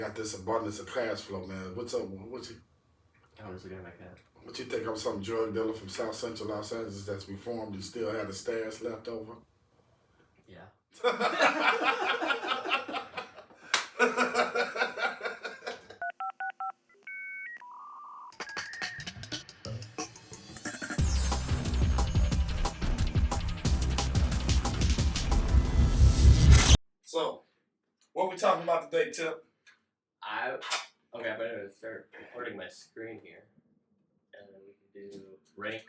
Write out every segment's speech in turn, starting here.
Got this abundance of cash flow, man. What's up? I was looking at my cat. What you think? I'm some drug dealer from South Central Los Angeles that's reformed and still had a stash left over. Yeah. So, what we talking about today, Tip? I better start recording my screen here, and then we can do rank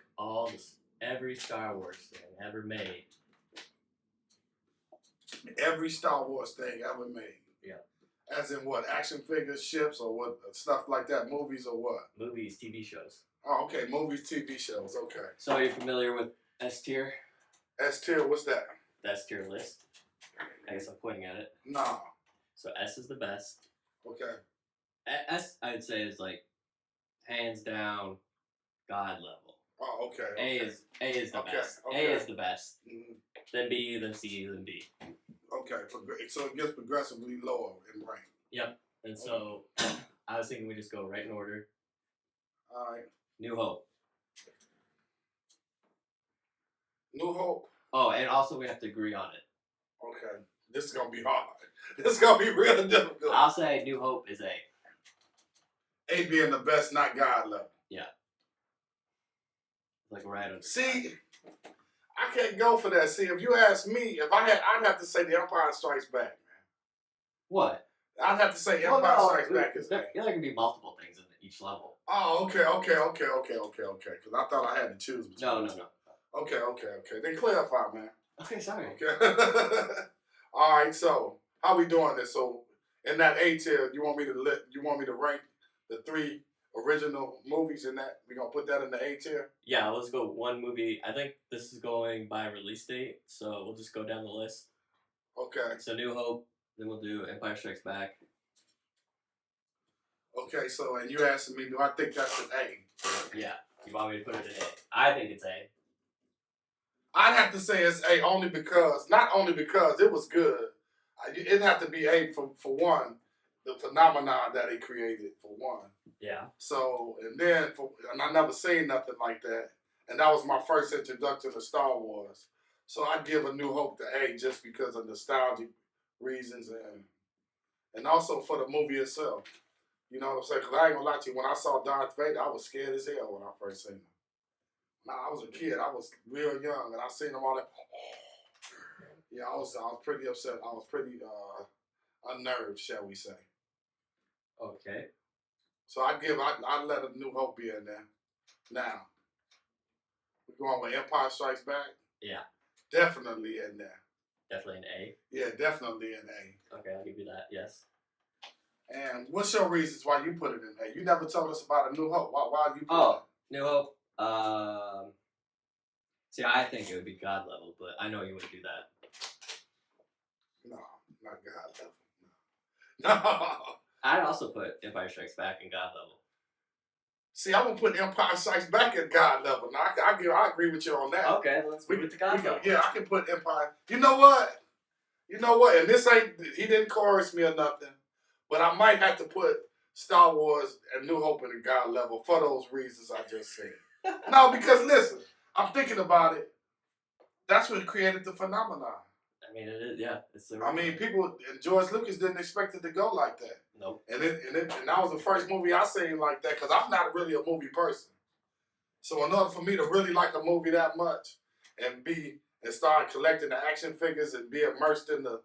every Star Wars thing ever made. Every Star Wars thing ever made. Yeah. As in what? Action figures, ships, or what? Stuff like that? Movies or what? Movies, TV shows. Oh, okay. Movies, TV shows. Okay. So are you familiar with S tier? S tier. What's that? The S tier list. I guess I'm pointing at it. Nah. So S is the best. Okay. S I'd say is like hands down God level. Oh, okay. A is the Okay, best. okay. A is the best. Mhm. Then B, then C, then D. Okay. So it gets progressively lower in rank. Yep. And so I was thinking we just go right in order. All right. New Hope. New Hope. Oh, and also we have to agree on it. Okay. This is gonna be hard. This is gonna be real difficult. I'll say New Hope is A. A being the best, not God level. Like right on. See, I can't go for that. See, if you ask me, I'd have to say The Empire Strikes Back, man. What? I'd have to say Empire Strikes Back is A. There can be multiple things in each level. Oh, okay. Because I thought I had to choose between. No. Okay. Then clarify, man. Okay, sorry. Okay. All right. So how we doing this? So in that A tier, you want me to rank the 3 original movies in that? We gonna put that in the A tier? Yeah, let's go one movie. I think this is going by release date, so we'll just go down the list. Okay. So New Hope, then we'll do Empire Strikes Back. Okay. So and you asking me, do I think that's an A? Yeah, you want me to put it in A? I think it's A. I'd have to say it's A not only because it was good. It'd have to be A for one, the phenomenon that it created for one. Yeah. So and I never seen nothing like that, and that was my first introduction to Star Wars. So I'd give A New Hope to A just because of nostalgic reasons and also for the movie itself. You know what I'm saying? Because I ain't gonna lie to you, when I saw Darth Vader, I was scared as hell when I first seen him. Nah, I was a kid. I was real young, and I seen him all that. Yeah, I was pretty upset. I was pretty unnerved, shall we say? Okay. So I'd let A New Hope be in there. Now, we're going with Empire Strikes Back. Yeah. Definitely in there. Definitely an A. Yeah, definitely in A. Okay, I'll give you that. Yes. And what's your reasons why you put it in A? You never told us about A New Hope. Why you put Oh, New Hope. See, I think it would be God level, but I know you wouldn't do that. No, not God level. No. I'd also put Empire Strikes Back in God level. See, I'm gonna put Empire Strikes Back at God level. Now, I agree with you on that. Okay, let's move it to God level. Yeah, I can put Empire. You know what? And this he didn't chorus me or nothing, but I might have to put Star Wars and New Hope in the God level for those reasons I just said. No, because listen, I'm thinking about it. That's what created the phenomenon. I mean, it is. Yeah, it's. People and George Lucas didn't expect it to go like that. Nope. And that was the first movie I seen like that because I'm not really a movie person. So in order for me to really like a movie that much and start collecting the action figures and be immersed in the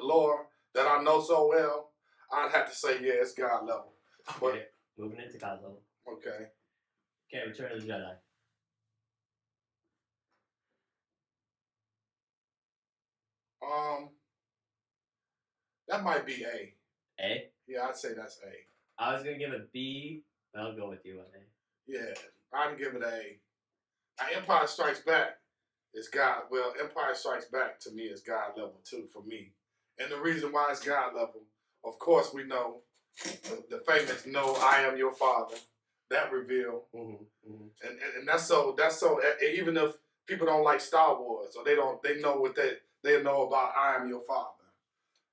lore that I know so well, I'd have to say yeah, it's God level. Okay, moving into God level. Okay. Okay, Return of the Jedi. That might be A. A? Yeah, I'd say that's A. I was gonna give it B, but I'll go with you on A. Yeah, I'd give it A. Now, Empire Strikes Back is God. Well, Empire Strikes Back to me is God level too for me. And the reason why it's God level, of course, we know the famous "No, I am your father." That reveal, and that's so. Even if people don't like Star Wars or they know what they know about "I am your father."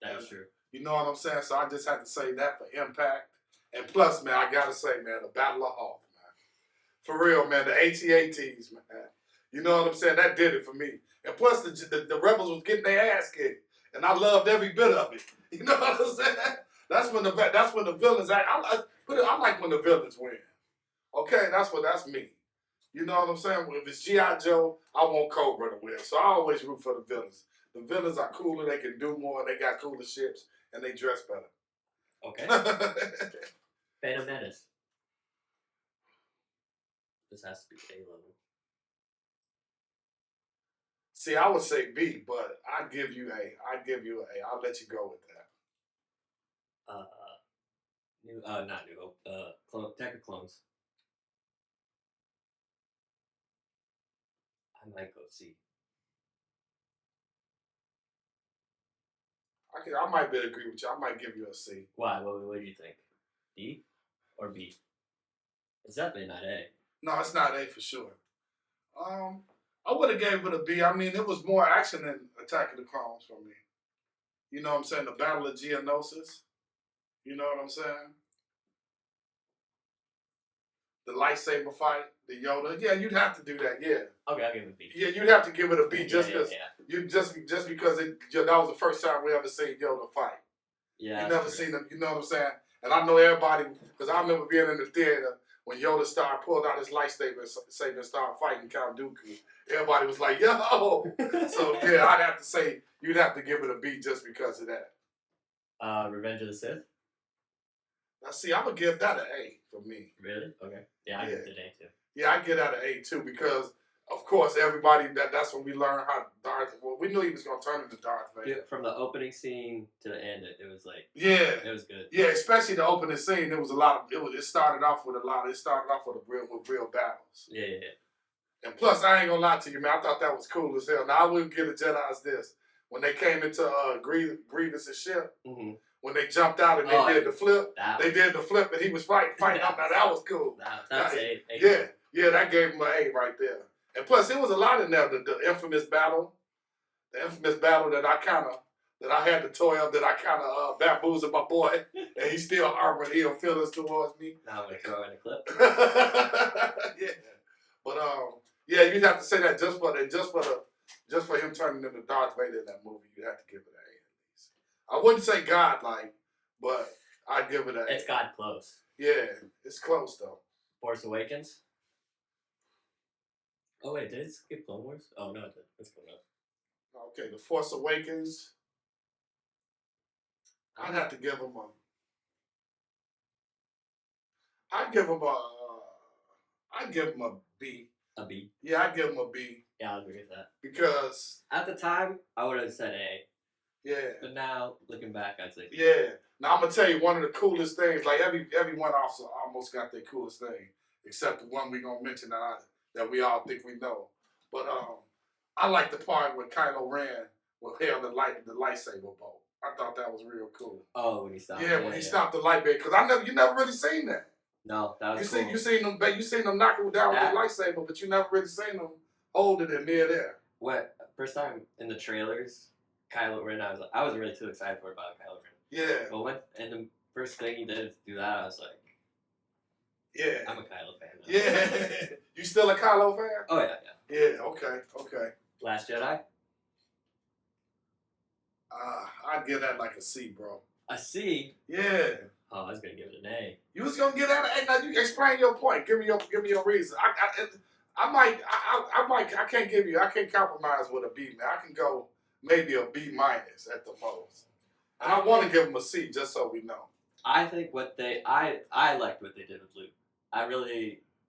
That is true. You know what I'm saying? So I just had to say that for impact. And plus, man, I gotta say, man, the Battle of Hoth, man. For real, man, the AT-ATs, man. You know what I'm saying? That did it for me. And plus, the rebels was getting their ass kicked, and I loved every bit of it. You know what I'm saying? That's when the villains act. I like when the villains win. Okay, that's me. You know what I'm saying? If it's G.I. Joe, I want Cobra to win. So I always root for the villains. The villains are cooler, they can do more, they got cooler ships, and they dress better. Okay. Phantom Menace. This has to be A level. See, I would say B, but I'd give you A. I'll let you go with that. Not New Hope. Attack of Clones. I might go C. I might be agree with you. I might give you a C. Why? What do you think? D or B? It's definitely not A. No, it's not A for sure. I would have gave it a B. I mean, it was more action than Attack of the Clones for me. You know what I'm saying? The Battle of Geonosis. You know what I'm saying? The lightsaber fight, the Yoda. Yeah, you'd have to do that. Yeah. Okay, I'll give it a B. Yeah, you'd have to give it a B just because Yeah. just because that was the first time we ever seen Yoda fight. Yeah. You never seen him. You know what I'm saying? And I know everybody because I remember being in the theater when Yoda pulled out his lightsaber and started fighting Count Dooku. Everybody was like, "Yo!" So yeah, I'd have to say you'd have to give it a B just because of that. Revenge of the Sith. Now, see, I'm gonna give that an A for me. Really? Okay. Yeah, I give it an A too. Yeah, I get that an A too because, of course, everybody that's when we learned how Darth. Well, we knew he was gonna turn into Darth Vader. Yeah, from the opening scene to the end, it was like it was good. Yeah, especially the opening scene. There was a lot of it started off with real battles. Yeah. And plus, I ain't gonna lie to you, man. I thought that was cool as hell. Now I wouldn't give the Jedi's this when they came into Grievous' ship. Mm-hmm. When they jumped out and they did the flip, and he was fighting out. Now that was cool. That's A. Yeah, that gave him an A right there. And plus, there was a lot in there. The infamous battle that I had to toy up, that I kind of bamboozled my boy, and he still harboring ill feelings towards me. Now I'm gonna throw in a clip. Yeah, but yeah, you'd have to say that just for him turning into Darth Vader in that movie, you'd have to give it an A at least. I wouldn't say godlike, but I'd give it an A. It's God close. Yeah, it's close though. Force Awakens. Oh wait, did it skip Clone Wars? Oh no, it did. It's coming up. Okay, The Force Awakens. I'd have to give him I'd give him a B. A B. Yeah, I'd give him a B. Yeah, I'll agree with that. Because at the time, I would have said A. Yeah. But now, looking back, I'd say B. Yeah. Now I'm gonna tell you one of the coolest things. Like every one officer almost got their coolest thing, except the one we gonna mention that we all think we know. But I like the part where Kylo Ren held the lightsaber bolt. I thought that was real cool. Oh, when he stopped. Yeah, when he stopped the light beam, because you never really seen that. No, that was cool. You seen them knock him down with the lightsaber, but you never really seen them hold it in near there. What first time in the trailers, Kylo Ren? I was really too excited for about Kylo Ren. Yeah. But the first thing he did to do that, I was like, yeah, I'm a Kylo fan. Now. Yeah, you still a Kylo fan? Oh yeah. Yeah. Okay. Last Jedi. I'd give that like a C, bro. A C? Yeah. Oh, I was gonna give it an A. You was gonna give that an A? Now you explain your point. Give me your reason. I can't compromise with a B, man. I can go maybe a B minus at the most. And I want to give them a C just so we know. I think I liked what they did with Luke.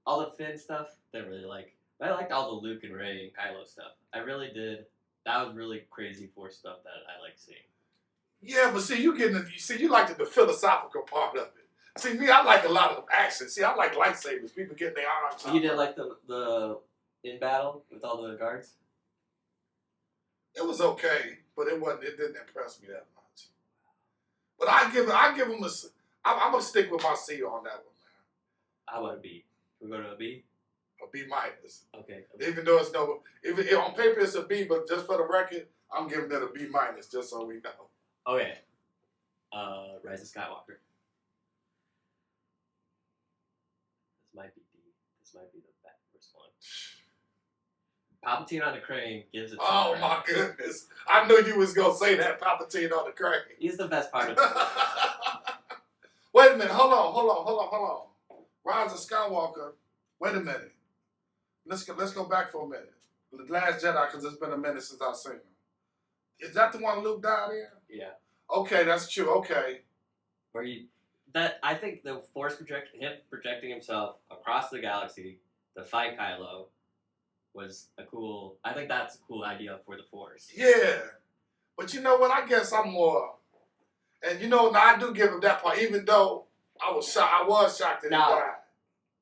All the Finn stuff, didn't really like. But I liked all the Luke and Rey and Kylo stuff. I really did. That was really crazy Force stuff that I like seeing. Yeah, but see, you like the philosophical part of it. See, me, I like a lot of action. See, I like lightsabers. People getting their arms out. You didn't like the in battle with all the guards? It was okay, but it didn't impress me that much. But I give them a. I'm gonna stick with my C on that one, man. How about a B? Can we go to a B? A B minus. Okay. Even though it's no, if on paper it's a B, but just for the record, I'm giving it a B minus just so we know. Okay. Rise of Skywalker. This might be D. This might be the worst one. Palpatine on the crane gives it. Oh my goodness! I knew you was gonna say that. Palpatine on the crane. He's the best part of it. Wait a minute. Hold on. Rise of Skywalker. Wait a minute. Let's go back for a minute. The Last Jedi, because it's been a minute since I've seen him. Is that the one Luke died in? Yeah. Okay, that's true. Okay. Where I think the Force projecting himself across the galaxy to fight Kylo was a cool. I think that's a cool idea for the Force. Yeah, but you know what? I guess I'm more. And you know, now I do give him that part, even though I was shocked that he died.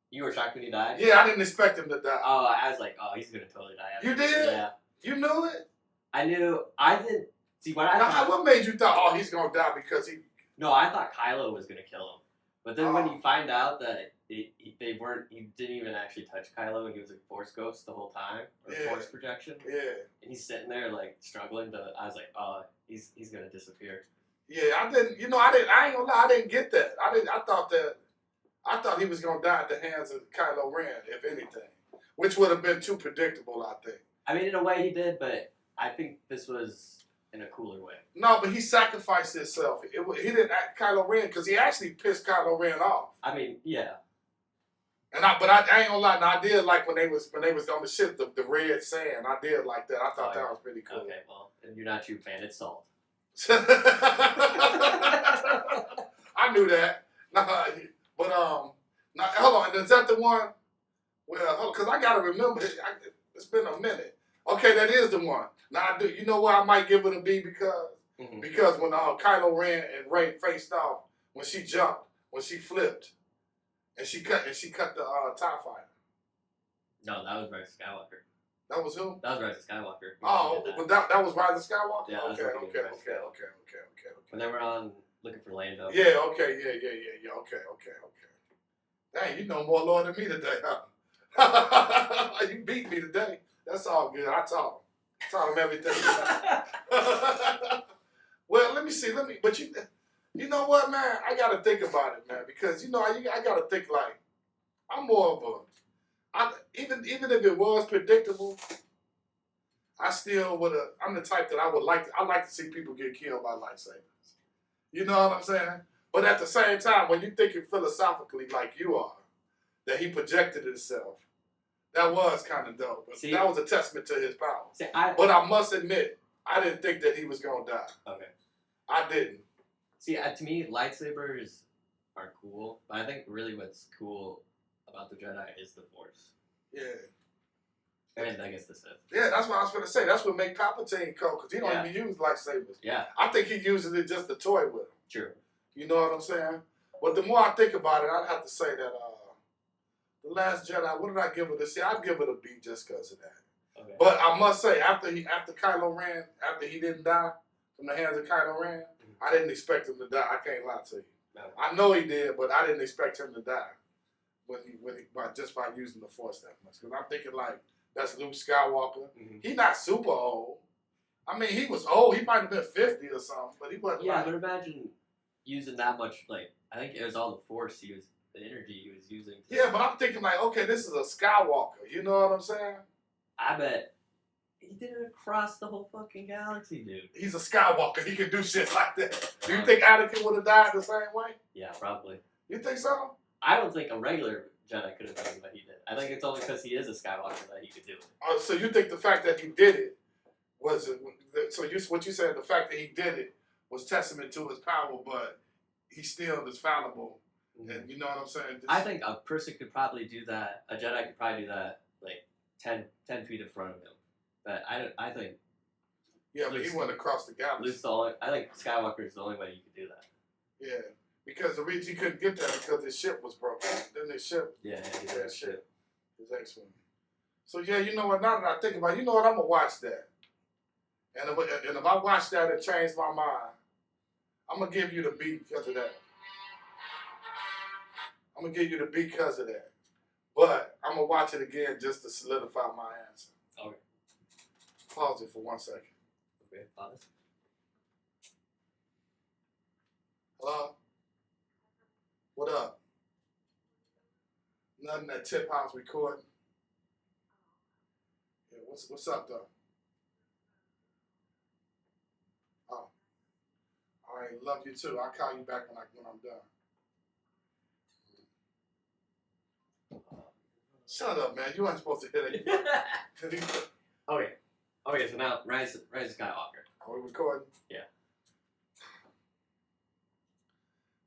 You were shocked when he died? Yeah, I didn't expect him to die. Oh, I was like, he's gonna totally die. You did? Yeah. You knew it? I knew. I didn't see what I thought. What made you thought, he's gonna die because he? No, I thought Kylo was gonna kill him. But then when you find out that he didn't even actually touch Kylo, and he was a Force ghost the whole time, or Force projection. Yeah. And he's sitting there like struggling to. I was like, he's gonna disappear. Yeah, I didn't. You know, I ain't gonna lie, I didn't get that. I thought he was gonna die at the hands of Kylo Ren, if anything, which would have been too predictable. I think. I mean, in a way, he did, but I think this was in a cooler way. No, but he sacrificed himself. He didn't act Kylo Ren because he actually pissed Kylo Ren off. I mean, yeah. But I ain't gonna lie. Now, I did like when they was on the ship, the red sand. I did like that. I thought that was pretty cool. Okay, well, if you're not a true fan, it's Salt. I knew that. But now hold on. Is that the one? Well, because I gotta remember it. It's been a minute. Okay, that is the one. Now I do. You know what? I might give it a B because when Kylo Ren and Rey faced off, when she jumped, when she flipped, and she cut the TIE fighter. No, that was Rise of Skywalker. That was who? That was Rise of Skywalker. Oh, but that was Rise of Skywalker? Yeah, okay. When they were on looking for Lando. Yeah, okay, yeah, okay. Dang, you know more Lord than me today, huh? You beat me today. That's all good. I taught him everything. Well, let me see. But you know what, man? I got to think about it, man, because, you know, I got to think like, I'm more of a, even if it was predictable, I still would have. I'm the type that I like to see people get killed by lightsabers. You know what I'm saying? But at the same time, when you think it philosophically like you are, that he projected himself, that was kind of dope. But that was a testament to his power. But I must admit, I didn't think that he was gonna die. Okay. I didn't. See, to me, lightsabers are cool, but I think really what's cool about the Jedi is the Force. Yeah. And I guess the Sith. Yeah, that's what I was going to say. That's what makes Palpatine cool, because he don't even use lightsabers. Yeah. I think he uses it just to toy with him. True. You know what I'm saying? But the more I think about it, I'd have to say that The Last Jedi, what did I give it a C? I'd give it a B just because of that. Okay. But I must say, after Kylo Ren, after he didn't die from the hands of Kylo Ren, I didn't expect him to die. I can't lie to you. No. I know he did, but I didn't expect him to die just by using the Force that much. Because I'm thinking like, that's Luke Skywalker. Mm-hmm. He's not super old. I mean, he was old. He might have been 50 or something, but he wasn't. Yeah, but imagine using that much. Like, I think it was all the Force. The energy he was using. Yeah, but I'm thinking like, okay, this is a Skywalker. You know what I'm saying? I bet he did it across the whole fucking galaxy, dude. He's a Skywalker. He can do shit like that. Do you think Anakin would have died the same way? Yeah, probably. You think so? I don't think a regular Jedi could have done what he did. I think it's only because he is a Skywalker that he could do it. So you think the fact that he did it was what you said? The fact that he did it was testament to his power, but he still is fallible. Mm-hmm. And you know what I'm saying? I think a person could probably do that. A Jedi could probably do that like 10 feet in front of him. But I think. Yeah, but he went across the galaxy. I think Skywalker is the only way you could do that. Yeah. Because the reason he couldn't get that because his ship was broken. Then his ship. Yeah, his ship. His X-Wing. So yeah, you know what? Now that I think about it, you know what? I'm gonna watch that. And if I watch that and change my mind, I'm gonna give you the B because of that. I'm gonna give you the B because of that. But I'm gonna watch it again just to solidify my answer. Okay. Pause it for 1 second. Okay, pause. Hello? What up? Nothing at Tip House recording. Yeah, what's up though? Oh, all right, love you too. I'll call you back when I'm done. Shut up, man. You ain't supposed to hit it. Okay. Okay, so now Rise Skywalker. Are we recording? Yeah.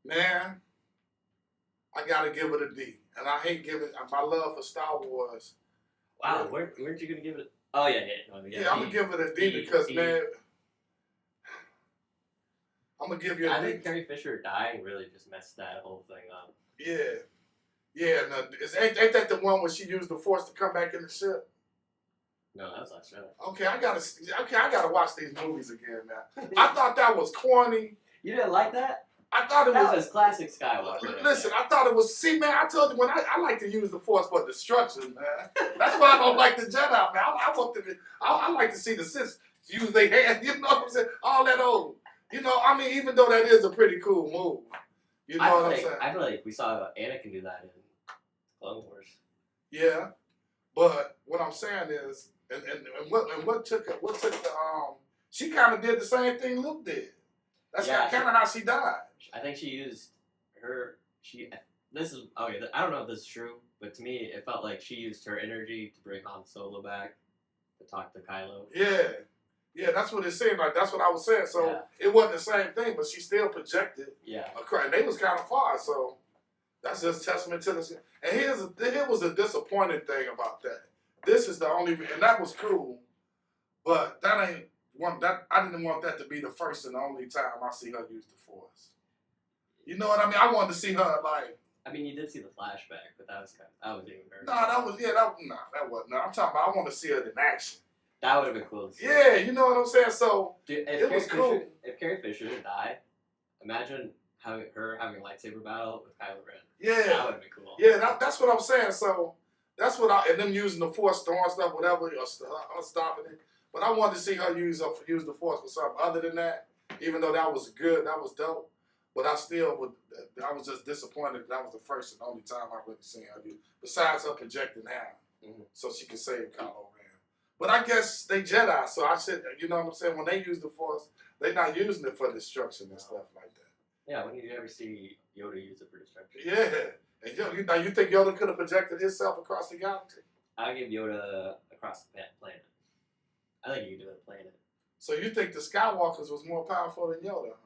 Man, I gotta give it a D. And I hate giving my love for Star Wars. Wow, weren't you gonna give it? Oh yeah. Yeah, I'm gonna give it a D because man, I'm gonna give you a I D. think Carrie Fisher dying really just messed that whole thing up. Yeah. Yeah, no, ain't that the one where she used the Force to come back in the ship? No, that was last show. Okay, I gotta watch these movies again, man. I thought that was corny. You didn't like that? I thought it That was. was classic Skywalker. Listen, I thought it was. See, man, I told you when I like to use the Force for destruction, man. That's why I don't like the Jedi, man. I want to. I like to see the Sith use their hands. You know what I'm saying? All that old. You know, I mean, even though that is a pretty cool move. You know what I'm saying? I feel like we saw Anakin do that in Clone Wars. Yeah, but what I'm saying is, and what took she kind of did the same thing Luke did. That's kind of how she died. I think she used her. This is okay. I don't know if this is true, but to me, it felt like she used her energy to bring Han Solo back to talk to Kylo. Yeah, that's what it seemed like. That's what I was saying. So it wasn't the same thing, but she still projected. Yeah, and they was kind of far. So that's just testament to this. And here was a disappointing thing about that. This is the only, and that was cool, but that ain't one that I didn't want that to be the first and the only time I see her use the Force. You know what I mean? I wanted to see her like. I mean, you did see the flashback, but that was even very. No, that wasn't. No, I'm talking about. I want to see her in action. That would have been cool to see. Yeah, you know what I'm saying. So dude, it was cool. If Carrie Fisher died, imagine having a lightsaber battle with Kylo Ren. Yeah, that would have been cool. Yeah, that's what I'm saying. So that's what and them using the Force, throwing stuff, whatever, or stopping it. But I wanted to see her use the Force for something other than that. Even though that was good, that was dope. But I was just disappointed that was the first and only time I really seen her do. Besides her projecting now, so she could save Kylo Ren. But I guess they Jedi, so I said, you know what I'm saying? When they use the Force, they're not using it for destruction and stuff like that. Yeah, when did you ever see Yoda use it for destruction? Yeah. And you think Yoda could have projected himself across the galaxy? I'll give Yoda across the planet. I think you could do it a planet. So you think the Skywalkers was more powerful than Yoda?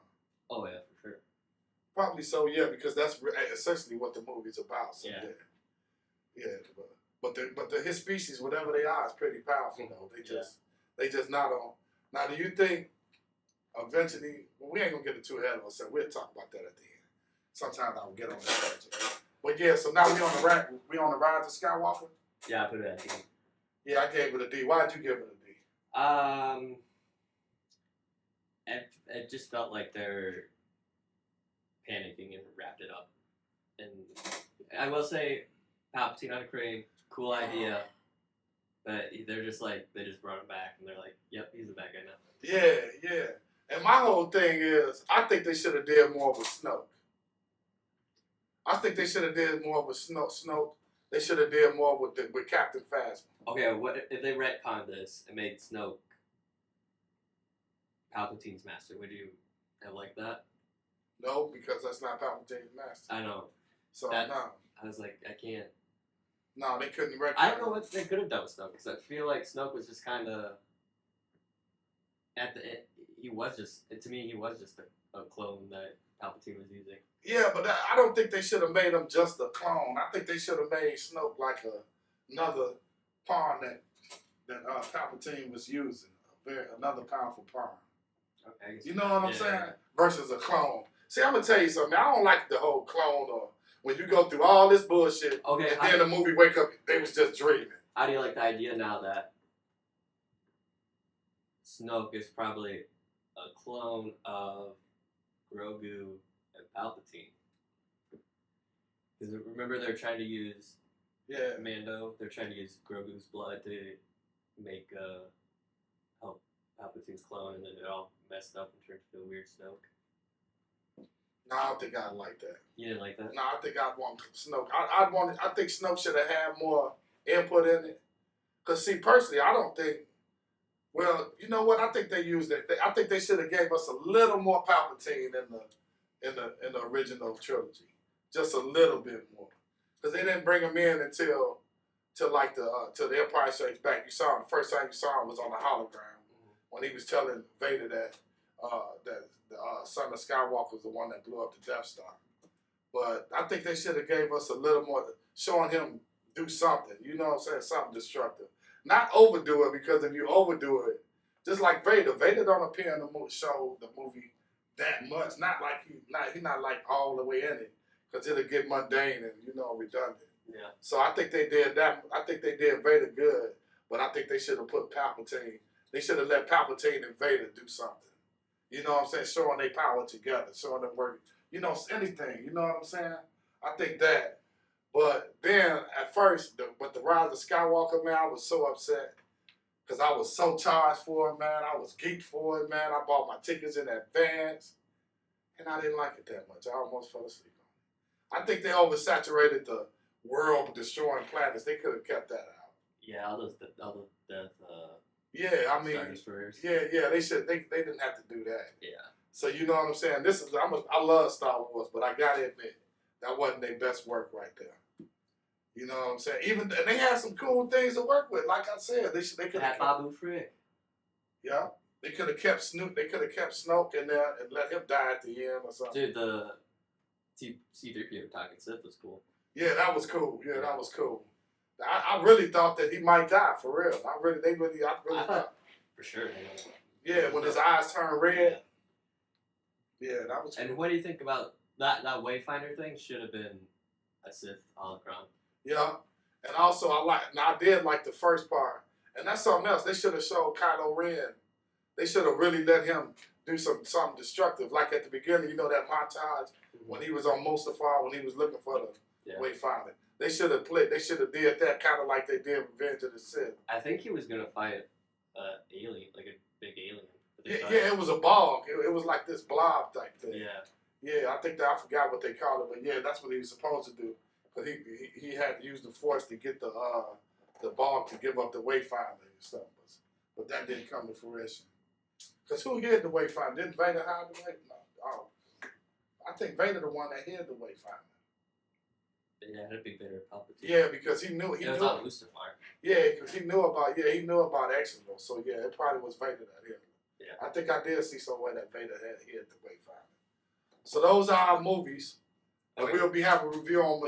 Oh yeah, for sure. Probably so, yeah, because that's essentially what the movie's about. So, yeah. But his species, whatever they are, is pretty powerful though. They just not on. Now, do you think eventually? Well, we ain't gonna get it too ahead of ourselves. We'll talk about that at the end. Sometimes I'll get on that subject. But yeah, so now we on the Rise of Skywalker. Yeah, I put it at D. Yeah, I gave it a D. Why'd you give it a D? It just felt like they're panicking and wrapped it up. And I will say, Palpatine on a crane, cool idea. But they're just like, they just brought him back and they're like, yep, he's the bad guy now. Yeah. And my whole thing is, I think they should have did more with Snoke. I think they should have did more with Snoke. They should have did more with Captain Phasma. Okay, what if they retconned this and made Snoke Palpatine's master? Would you have liked that? No, because that's not Palpatine's master. I know. So no. I was like, I can't. No, they couldn't retcon. I don't know what they could have done with Snoke, because I feel like Snoke was just kind of at the end. He was just a clone that Palpatine was using. Yeah, but I don't think they should have made him just a clone. I think they should have made Snoke like another pawn that Palpatine was using, another powerful pawn. Okay. You know what I'm saying? Versus a clone. See, I'm gonna tell you something. I don't like the whole clone or when you go through all this bullshit. Okay. And then the movie wake up, they was just dreaming. How do you like the idea now that Snoke is probably a clone of Grogu and Palpatine? Because remember, they're trying to use Mando. They're trying to use Grogu's blood to make help Palpatine's clone, and then it all messed up and turned into a weird Snoke. No, I don't think I'd like that. You didn't like that? No, I think I'd want Snoke. I think Snoke should have had more input in it. Cause see, personally, I don't think. Well, you know what? I think they used it. I think they should have gave us a little more Palpatine in the original trilogy, just a little bit more. Cause they didn't bring him in until like till the Empire Strikes Back. You saw him. The first time you saw him was on the hologram when he was telling Vader that the son of Skywalker was the one that blew up the Death Star. But I think they should have gave us a little more, showing him do something. You know what I'm saying? Something destructive. Not overdo it, because if you overdo it, just like Vader don't appear in the movie that much. Not like he not like all the way in it, because it'll get mundane and redundant. Yeah. So I think they did that. I think they did Vader good, but I think they should have put Palpatine. They should have let Palpatine and Vader do something. You know what I'm saying? Showing their power together, showing them work. Anything. You know what I'm saying? I think that. But then at first, the Rise of Skywalker, man, I was so upset because I was so charged for it, man. I was geeked for it, man. I bought my tickets in advance, and I didn't like it that much. I almost fell asleep on it. I think they oversaturated the world destroying planets. They could have kept that out. Yeah, all those death. Yeah, I mean, Star Destroyers. yeah, they should. They didn't have to do that. Yeah. So you know what I'm saying? I love Star Wars, but I gotta admit that wasn't their best work right there. You know what I'm saying? And they had some cool things to work with. Like I said, they could have Babu Frick. Yeah, they could have kept Snoop. They could have kept Snoke in there and let him die at the end or something. Dude, the C-3PO talking Sith was cool. Yeah, that was cool. Yeah, that was cool. I really thought that he might die for real. I really thought. For sure. Yeah, when his eyes turned red. Yeah, that was. And what do you think about that Wayfinder thing? Should have been a Sith holocron. Yeah, and also I did like the first part, and that's something else. They should have showed Kylo Ren. They should have really let him do something destructive, like at the beginning. That montage when he was on Mustafar, when he was looking for the Wayfinder. They should have did that kind of like they did Revenge of the Sith. I think he was gonna fight alien, like a big alien. Yeah, it was a bog. It was like this blob type thing. Yeah. Yeah, I think I forgot what they called it, but yeah, that's what he was supposed to do. But he had to use the Force to get the bog to give up the Wayfinder and stuff. But that didn't come to fruition. Because who hid the Wayfinder? Didn't Vader hide the Wayfinder? No. Oh. I think Vader the one that hid the Wayfinder. Yeah, it'd be Vader Palpatine. Yeah, because he knew. It was on Mustafar. Yeah, because he knew about Exegol. So yeah, it probably was Vader that hid it. Yeah. I think I did see somewhere that Vader had hid the Wayfinder. So those are our movies. And we'll be having a review on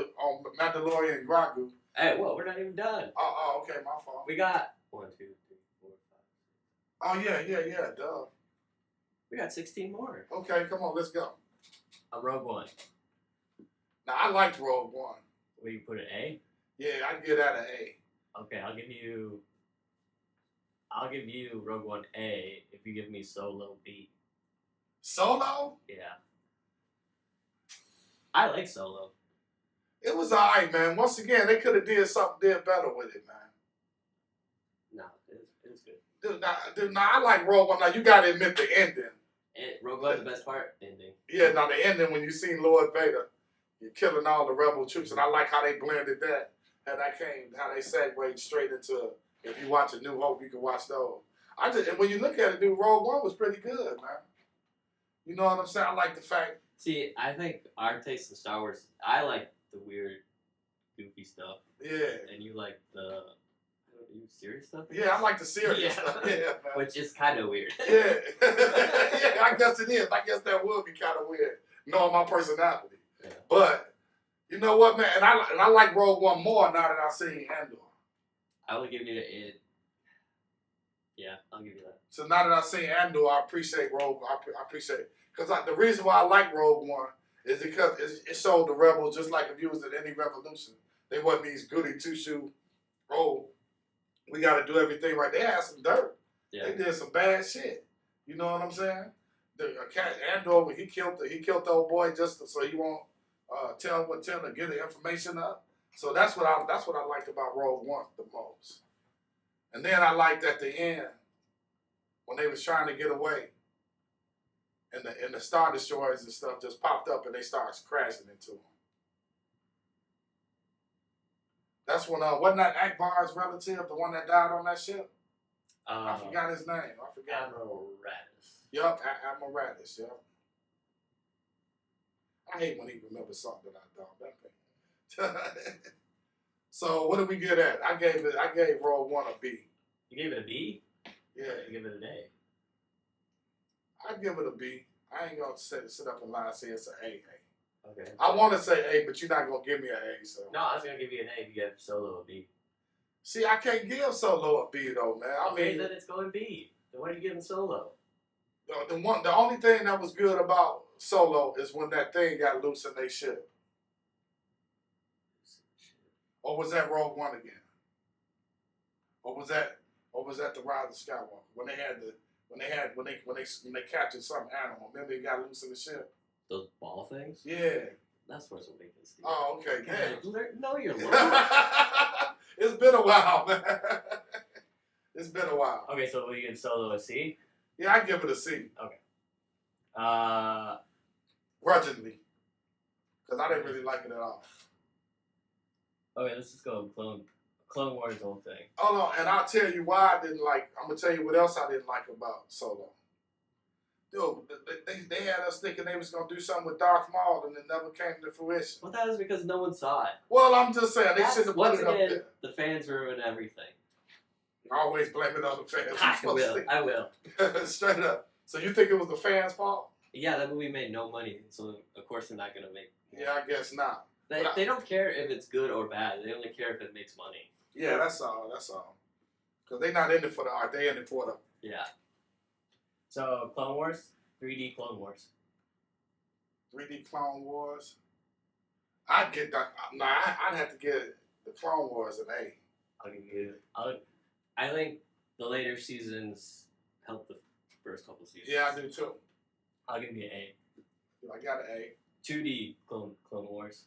Mandalorian and Grogu. Hey, whoa, we're not even done. Oh, okay, my fault. We got 1, 2, 3, 4, 5. Oh, yeah, duh. We got 16 more. Okay, come on, let's go. A Rogue One. Now, I liked Rogue One. Will you put an A? Yeah, I'd give that an A. Okay, I'll give you Rogue One A if you give me Solo B. Solo? Yeah. I like Solo. It was alright, man. Once again, they could have did better with it, man. No, it was good. Dude, now I like Rogue One. Now you gotta admit the ending. Rogue One's the best part? Ending. Yeah, now the ending when you seen Lord Vader, you're killing all the rebel troops, and I like how they blended that. How they segued straight into. If you watch A New Hope, you can watch those. And when you look at it, dude, Rogue One was pretty good, man. You know what I'm saying? I like the fact. See, I think our taste in Star Wars, I like the weird, goofy stuff. Yeah. And you like the serious stuff? Yeah, I like the serious stuff. Yeah, man. Which is kind of weird. Yeah. Yeah, I guess it is. I guess that would be kind of weird, knowing my personality. Yeah. But, you know what, man? And I like Rogue One more now that I've seen Andor. I would give you it. Yeah, I'll give you that. So now that I've seen Andor, I appreciate Rogue. I appreciate it. Because the reason why I like Rogue One is because it showed the rebels, just like if you was at any revolution, they wasn't these goody two-shoe, we got to do everything right. They had some dirt. Yeah. They did some bad shit. You know what I'm saying? Andor, he killed the old boy just so he won't tell to get the information up. So that's what I liked about Rogue One the most. And then I liked at the end when they was trying to get away. and the Star Destroyers and stuff just popped up and they started crashing into them. That's when wasn't that Akbar's relative, the one that died on that ship? I forgot his name. I forgot. Admiral Radis. Yup, Admiral Radis. Yup. I hate when he remembers something that I don't. That thing. So what did we get at? I gave Rogue One a B. You gave it a B? Yeah, You give it an A. I give it a B. I ain't gonna sit up and lie and say it's an A. Okay. I want to say A, but you're not gonna give me an A. So No, I was gonna give you an A if you gave Solo a B. see, I can't give Solo a B though, man. I Okay, mean, then it's going B. Then what are you giving Solo? the only thing that was good about Solo is when that thing got loose in they ship. Or was that Rogue One again? Or was that the Rise of Skywalker when they captured some animal? Remember they got loose in the ship. Those ball things? Yeah. That's Force Awakens. Steve. Oh, okay. Yeah. Know your lore. It's been a while, man. It's been a while. Okay, so we give Solo a C? Yeah, I give it a C. Grudgingly. Because I didn't really like it at all. Okay, let's just go Clone Wars whole thing. Hold on, and I'll tell you why I didn't like. I'm gonna tell you what else I didn't like about Solo. Dude, they had us thinking they was gonna do something with Darth Maul, and it never came to fruition. Well, that was because no one saw it. Well, I'm just saying they should have put Once it up again, there. the fans ruin everything. Always blame it on the fans. I will. Straight up. So you think it was the fans' fault? Yeah, that movie made no money, so of course they're not gonna make. Yeah, I guess not. They don't care if it's good or bad. They only care if it makes money. Yeah, that's all. That's all. Because they're not in it for the art. They in it for the. Yeah. So Clone Wars, 3D Clone Wars. 3D Clone Wars. I'd get that. No, I'd have to get the Clone Wars an A. I'll give you. I think the later seasons helped the first couple seasons. Yeah, I do too. I'll give you an A. I got an A. 2D Clone Wars.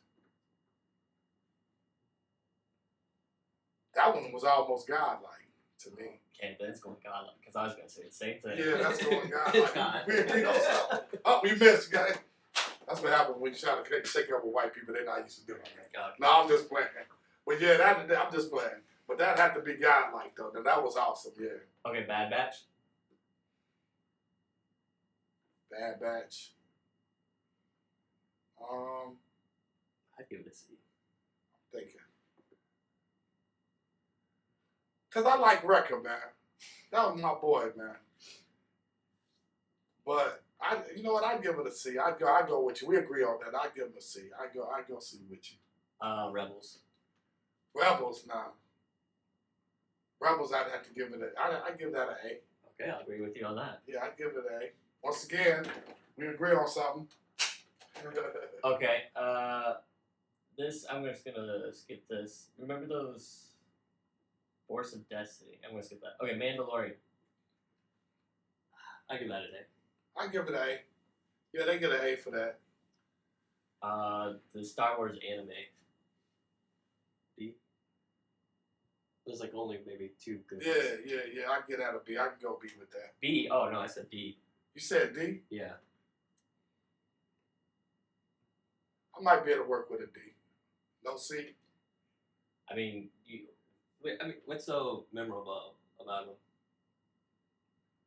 That one was almost godlike to me. Okay, but it's going godlike because I was gonna say the same thing. Yeah, that's going It's godlike. God. we know something. Oh, we missed, guys. That's what happens when you try to shake up with white people. They're not used to doing that. God. No, I'm just playing. But yeah, I'm just playing. But that had to be godlike though. That was awesome. Yeah. Okay, Bad Batch. Bad Batch. I'd give it a C. Thinking. Cause I like Wrecker, man. That was my boy, man. But you know what? I'd give it a C. I go with you. We agree on that. I'd give it a C. I go C with you. Rebels. Rebels now. Rebels, I'd have to give it I'd give that an A. Okay, I'll agree with you on that. Yeah, I'd give it an A. Once again, we agree on something. Okay, this, I'm just gonna skip this. Remember those Force of Destiny? I'm gonna skip that. Okay, Mandalorian. I give that an A. I give it an A. Yeah, they get an A for that. The Star Wars anime. B. There's like only maybe 2 good ones. Yeah. I get that a B. I can go B with that. B. Oh no, I said D. You said D? Yeah. I might be able to work with a D. No C? I mean, what's so memorable about them?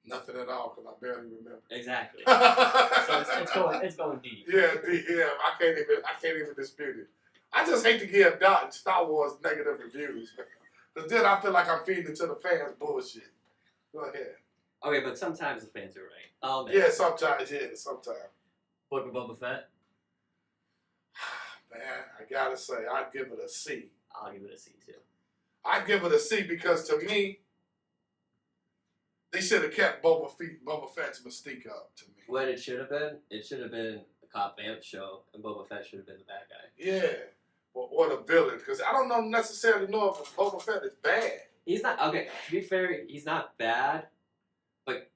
Nothing at all, because I barely remember. Exactly. So it's going D. Yeah, D. Yeah, I can't even dispute it. I just hate to give Star Wars negative reviews, because then I feel like I'm feeding into the fans bullshit. Go ahead. Okay, but sometimes the fans are right. Yeah, sometimes. Book of Boba Fett. Man, I gotta say, I'd give it a C. I'll give it a C too. I'd give it a C because to me, they should have kept Boba Fett's mystique up to me. What it should have been a Cobb Vanth show, and Boba Fett should have been the bad guy. Yeah, or the villain, because I don't necessarily know if Boba Fett is bad. He's not, okay, to be fair, he's not bad, but,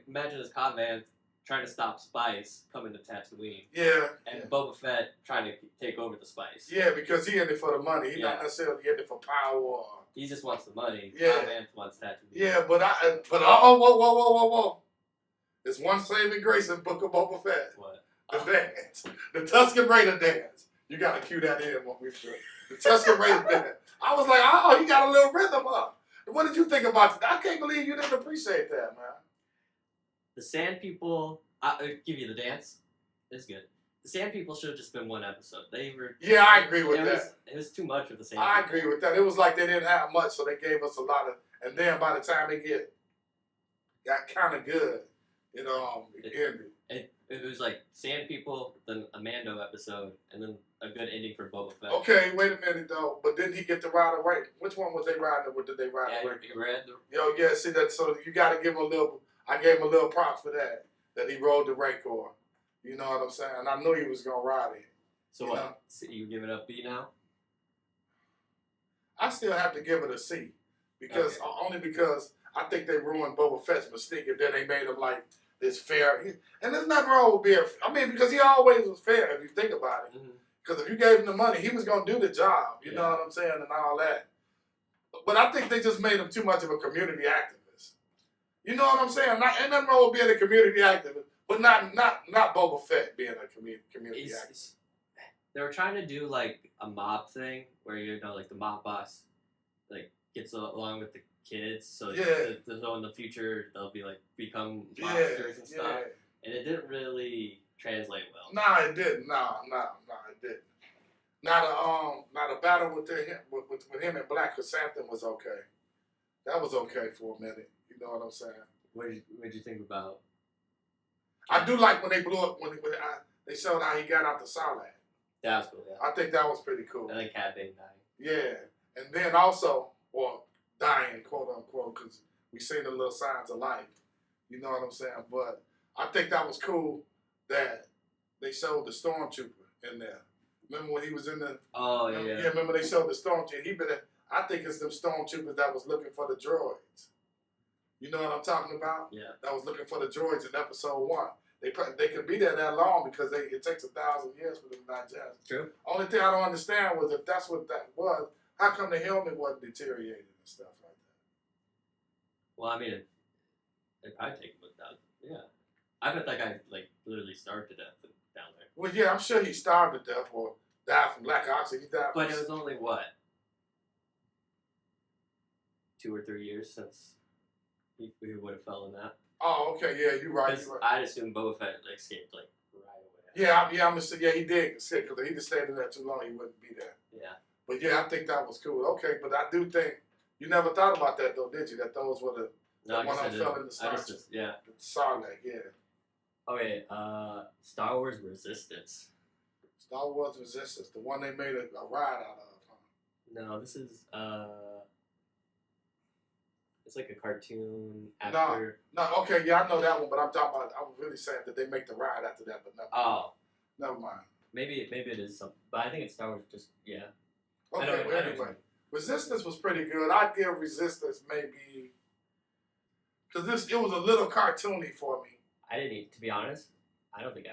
imagine as Cobb Vanth trying to stop Spice coming to Tatooine, Yeah. and Boba Fett trying to take over the Spice. Yeah, because he in it for the money. He Yeah. not necessarily in it for power. Or, He just wants the money. Yeah. Cobb Vanth wants Tatooine. yeah, but whoa. There's one saving grace in Book of Boba Fett. What? The dance. The Tusken Raider dance. You gotta cue that in when we do it. The Tusken Raider dance. I was like, oh, he got a little rhythm up. What did you think about that? I can't believe you didn't appreciate that, man. The Sand People. I'll give you the dance. It's good. The Sand People should have just been one episode. They were. Yeah, I agree with that. It was too much of the Sand I People. agree with that. It was like they didn't have much, so they gave us a lot of, and then by the time they got kind of good, it ended. It was like Sand People, then a Mando episode, and then a good ending for Boba Fett. Okay, wait a minute though. But didn't he get to ride away? Which one was they riding? Or did they ride Yeah, away? you read the. Yo, yeah, see that. So you got to give him a little. I gave him a little props for that. That he rode the Rancor. You know what I'm saying? I knew he was gonna ride it. So You what? know? So you give it a B now? I still have to give it a C because only because I think they ruined Boba Fett's mystique, and then they made him like this fair. And there's nothing wrong with being. I mean, because he always was fair if you think about it. Mm-hmm. Because if you gave him the money, he was gonna do the job. You Yeah. know what I'm saying, and all that. But I think they just made him too much of a community activist. You know what I'm saying? Ain't nothing wrong with being a community activist, but not Boba Fett being a community activist. They were trying to do like a mob thing where like the mob boss like gets along with the kids, so so in the future they'll be like become monsters and stuff, and it didn't really translate well. Nah, it didn't. Nah, it didn't. Now the battle with him and Black Chrysanthemum was okay. That was okay for a minute. You know what I'm saying? What did you think about? I do like when they blew up when they showed how he got out the Sarlacc. That was cool. Yeah. I think that was pretty cool. I think Cad Bane dying. Yeah, and then also, well, dying, quote unquote, because we seen the little signs of life. You know what I'm saying? But I think that was cool that they showed the Stormtrooper in there. Remember when he was in the? Oh yeah. Yeah, remember they showed the Stormtrooper. I think it's them Stormtroopers that was looking for the droids. You know what I'm talking about? Yeah. That was looking for the droids in episode 1. They could be there that long because it takes 1,000 years for them to digest. True. Only thing I don't understand was if that's what that was, how come the helmet wasn't deteriorated and stuff like that? Well, I mean, it'd probably take him 1,000. Yeah. I bet that guy like literally starved to death down there. Well, yeah, I'm sure he starved to death or died from lack of oxygen. He died. But it was only what 2 or 3 years since he would have fell in that. Oh, okay, yeah, you're right. I'd assume Boba Fett escaped like right away. Yeah, I'm gonna say he did escape because he just stayed in there too long. He wouldn't be there. Yeah. But yeah, I think that was cool. Okay, but I do think you never thought about that though, did you? That those were the No, one I that fell in the yeah. Sarlacc, yeah. Okay, Star Wars Resistance. Star Wars Resistance, the one they made a ride out of. Huh? No, this is it's like a cartoon after. No, okay, yeah, I know that one, but I'm talking about. I was really saying that they make the ride after that, but never mind. Maybe it is something, but I think it's Star Wars. Just yeah. Okay, well, anyway, Resistance was pretty good. I'd give Resistance maybe because it was a little cartoony for me. I didn't eat, to be honest. I don't think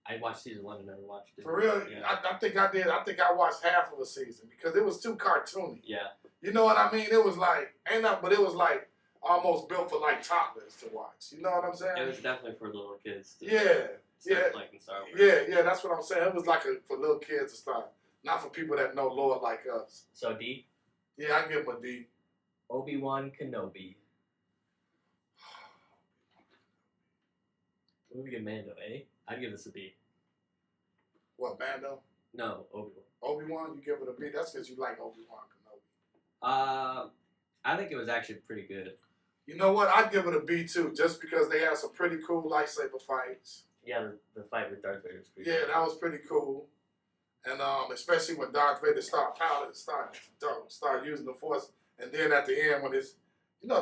I watched season 1 and never watched it. For real, Yeah. I think I did. I think I watched half of the season because it was too cartoony. Yeah. You know what I mean? It was like but it was like almost built for like toddlers to watch. You know what I'm saying? It was definitely for little kids. To Yeah, liking Star Wars. yeah. That's what I'm saying. It was like for little kids to start, not for people that know Lord like us. So D. Yeah, I give him a D. Obi-Wan Kenobi. What would we give Mando? A? I'd give this a B. What, Mando? No, Obi-Wan. Obi-Wan, you give it a B. That's because you like Obi-Wan Kenobi. I think it was actually pretty good. You know what? I'd give it a B too, just because they had some pretty cool lightsaber fights. Yeah, the fight with Darth Vader was pretty Yeah, cool. that was pretty cool. And especially when Darth Vader start using the Force, and then at the end when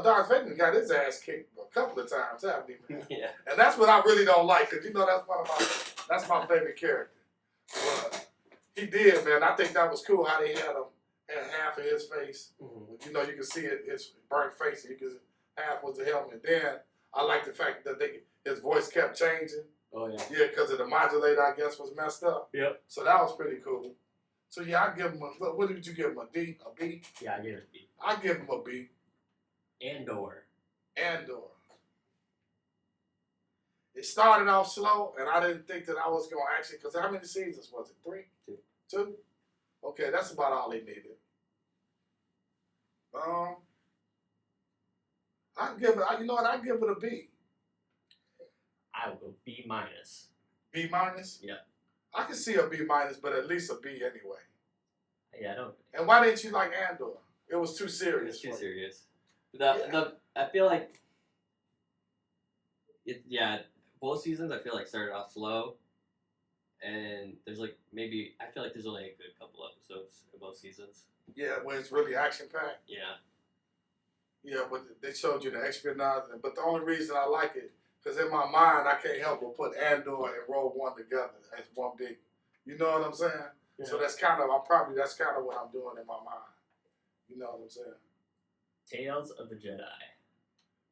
Darth Vader got his ass kicked a couple of times, haven't he? Man? Yeah. And that's what I really don't like, because that's my favorite character. But he did, man. I think that was cool how they had half of his face. Mm-hmm. You can see his burnt face, and you can half was the helmet. Then I like the fact that his voice kept changing. Oh yeah. Yeah, because of the modulator, I guess, was messed up. Yep. So that was pretty cool. So yeah, I give him what did you give him, a D, a B? Yeah, I gave it a B. I give him a B. Andor. Andor. It started off slow, and I didn't think that I was going to actually, because how many seasons was it? 3? Two. 2? Okay, that's about all they needed. I'd give it, you know what, I'd give it a B. I will go B minus. B minus? Yeah. I can see a B minus, but at least a B anyway. Yeah, I don't. And why didn't you like Andor? It was too serious. It's too for you. serious. Yeah. I feel like both seasons I feel like started off slow, and there's like I feel like there's only a good couple episodes in both seasons. Yeah, where it's really action packed. Yeah. Yeah, but they showed you the espionage, but the only reason I like it, because in my mind I can't help but put Andor and Rogue One together as one big. You know what I'm saying? Yeah. So that's kind of what I'm doing in my mind. You know what I'm saying? Tales of the Jedi.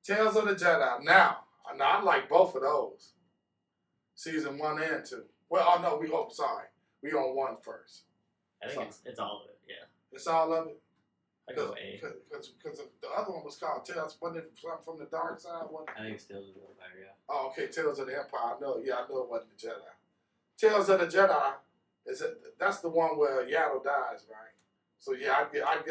Tales of the Jedi. Now I like both of those. Season 1 and 2. Well, no, we on 1 first. I think it's all of it. Yeah. It's all of it. I go A. Because the other one was called Tales, wasn't it from the dark side? I think it's Tales of the Empire. Yeah. Oh, okay, Tales of the Empire. I know it wasn't the Jedi. Tales of the Jedi that's the one where Yaddle dies, right? So yeah,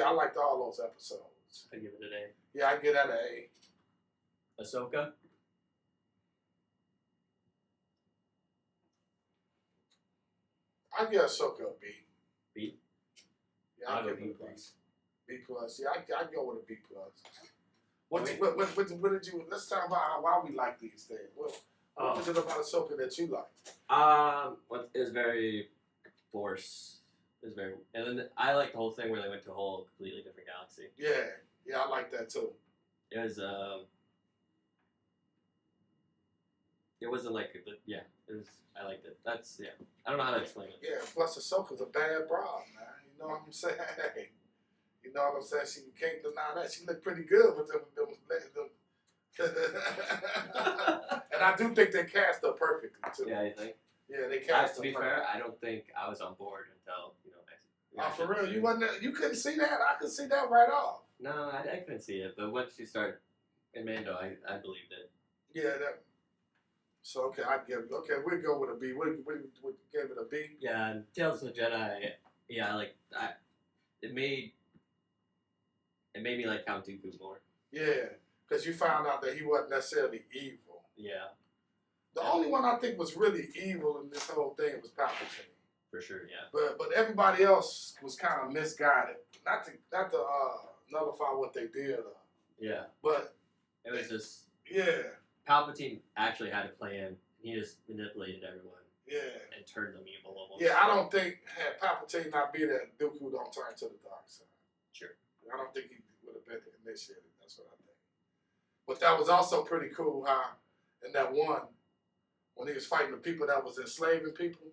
I liked all those episodes. I give it an A. Yeah, I get that an A. Ahsoka. I give Ahsoka a B. B. Yeah, I'll I go give B it a B. plus. B plus. Yeah, I go with a B plus. What did you? Let's talk about why we like these things. What was it about Ahsoka that you like? It was very force. It was very, and then I liked the whole thing where they went to a whole completely different galaxy. Yeah, I like that too. It was it wasn't like it was. I liked it. I don't know how to explain it. Yeah, plus Ahsoka's a bad broad, man. You know what I'm saying? You know what I'm saying? You can't deny that. She looked pretty good with them. And I do think they cast her perfectly too. Yeah, I think. Yeah, they cast her. To be perfectly. fair, I don't think I was on board until For real, you couldn't see that. I could see that right off. No, I couldn't see it, but once you start in Mando, I believed it. Yeah, that. So we'll go with a B. We give it a B. Yeah, and Tales of the Jedi. Yeah, it made me like Count Dooku more. Yeah, because you found out that he wasn't necessarily evil. Yeah. The only one I think was really evil in this whole thing was Palpatine. For sure, yeah. But everybody else was kind of misguided. Not to nullify what they did. Yeah. But it was just Palpatine actually had a plan. He just manipulated everyone. Yeah. And turned them evil almost. Yeah, I don't think had Palpatine not be there, Dooku don't turn to the dark side. Sure. I don't think he would have been initiated. That's what I think. But that was also pretty cool how in that one, when he was fighting the people that was enslaving people,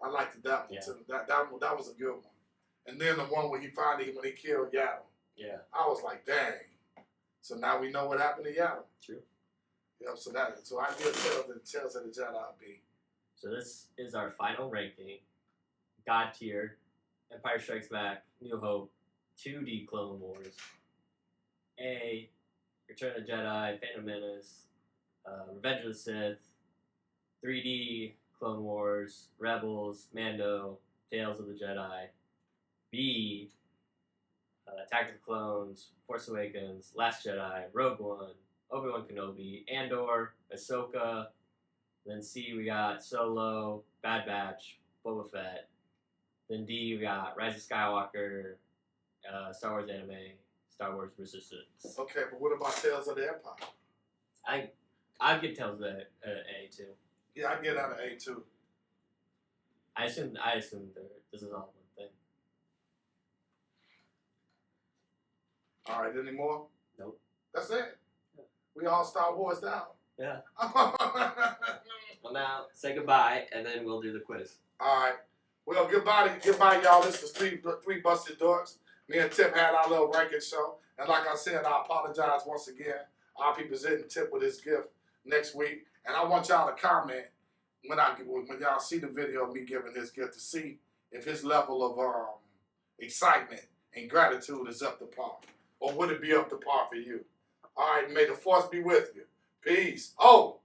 I liked that one too. That was a good one. And then the one where he killed Yaddle. Yeah. I was like, dang. So now we know what happened to Yaddle. True. Yeah, so I give Tales of the Jedi a B. So this is our final ranking. God tier, Empire Strikes Back, New Hope, 2D Clone Wars, A, Return of the Jedi, Phantom Menace, Revenge of the Sith, 3D Clone Wars, Rebels, Mando, Tales of the Jedi, B, Attack of the Clones, Force Awakens, Last Jedi, Rogue One, Obi-Wan Kenobi, Andor, Ahsoka. Then C, we got Solo, Bad Batch, Boba Fett. Then D, we got Rise of Skywalker, Star Wars Anime, Star Wars Resistance. Okay, but what about Tales of the Empire? I'd give Tales of the A too. Yeah, I get out of A too. I assume this is all one thing. All right, any more? Nope. That's it. Yeah. We all Star Wars down. Yeah. Well, now say goodbye, and then we'll do the quiz. All right. Well, goodbye, y'all. This was three Busted Dorks. Me and Tip had our little ranking show, and like I said, I apologize once again. I'll be presenting Tip with his gift next week, and I want y'all to comment when y'all see the video of me giving his gift to see if his level of excitement and gratitude is up to par, or would it be up to par for you? All right. May the force be with you. Peace. Oh.